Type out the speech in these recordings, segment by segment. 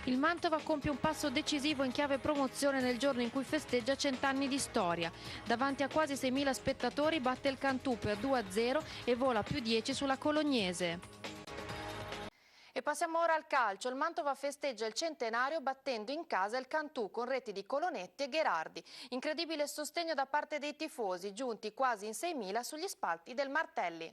Il Mantova compie un passo decisivo in chiave promozione nel giorno in cui festeggia 100 anni di storia. Davanti a quasi 6.000 spettatori batte il Cantù per 2-0 e vola più 10 sulla Colognese. E passiamo ora al calcio. Il Mantova festeggia il centenario battendo in casa il Cantù con reti di Colonetti e Gherardi. Incredibile sostegno da parte dei tifosi, giunti quasi in 6.000 sugli spalti del Martelli.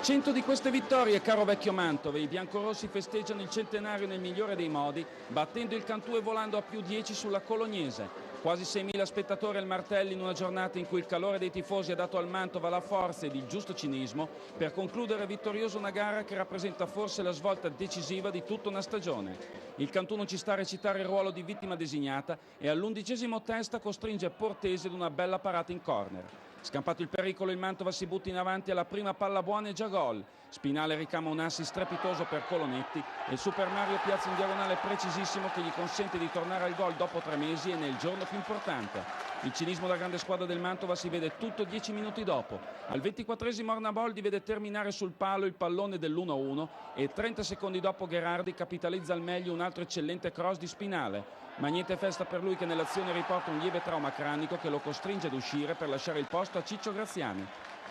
100 di queste vittorie, caro vecchio Mantova. I biancorossi festeggiano il centenario nel migliore dei modi, battendo il Cantù e volando a più 10 sulla Colognese. Quasi 6.000 spettatori al Martelli in una giornata in cui il calore dei tifosi ha dato al Mantova la forza ed il giusto cinismo per concludere vittoriosa una gara che rappresenta forse la svolta decisiva di tutta una stagione. Il Cantù non ci sta a recitare il ruolo di vittima designata e all'11° testa costringe Portese ad una bella parata in corner. Scampato il pericolo, il Mantova si butta in avanti alla prima palla buona e già gol. Spinale ricama un assist strepitoso per Colonetti e il Super Mario piazza un diagonale precisissimo che gli consente di tornare al gol dopo 3 mesi e nel giorno più importante. Il cinismo della grande squadra del Mantova si vede tutto 10 minuti dopo. Al 24° Ornaboldi vede terminare sul palo il pallone dell'1-1 e 30 secondi dopo Gherardi capitalizza al meglio un altro eccellente cross di Spinale. Ma niente festa per lui che nell'azione riporta un lieve trauma cranico che lo costringe ad uscire per lasciare il posto a Ciccio Graziani.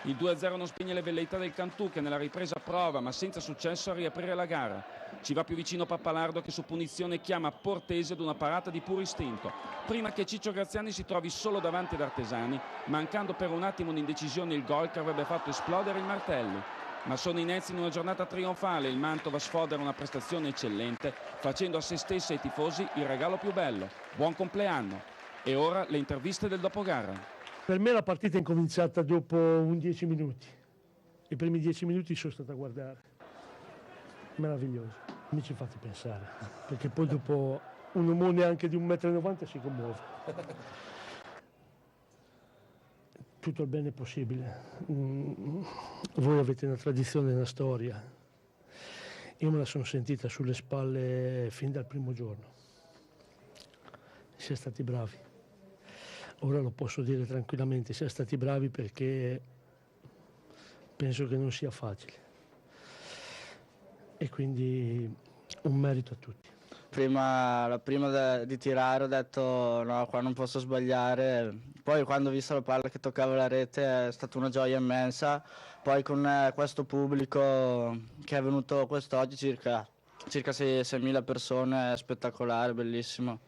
Il 2-0 non spegne le velleità del Cantù che nella ripresa prova ma senza successo a riaprire la gara. Ci va più vicino Pappalardo che su punizione chiama Portese ad una parata di puro istinto, prima che Ciccio Graziani si trovi solo davanti ad Artesani, mancando per un attimo un'indecisione il gol che avrebbe fatto esplodere il Martelli. Ma sono inezzi in una giornata trionfale, il Mantova sfodera una prestazione eccellente, facendo a se stessi e ai tifosi il regalo più bello. Buon compleanno! E ora le interviste del dopogara. Per me la partita è incominciata dopo 10 minuti. I primi 10 minuti sono stato a guardare. Meraviglioso. Mi ci fate pensare, perché poi dopo un omone anche di 1,90 m si commuove. Tutto il bene possibile. Voi avete una tradizione e una storia. Io me la sono sentita sulle spalle fin dal primo giorno. Siete stati bravi. Ora lo posso dire tranquillamente, siete stati bravi perché penso che non sia facile. E quindi un merito a tutti. La prima di tirare ho detto no, qua non posso sbagliare. Poi quando ho visto la palla che toccava la rete è stata una gioia immensa. Poi con questo pubblico che è venuto quest'oggi, circa 6.000 persone, è spettacolare, bellissimo.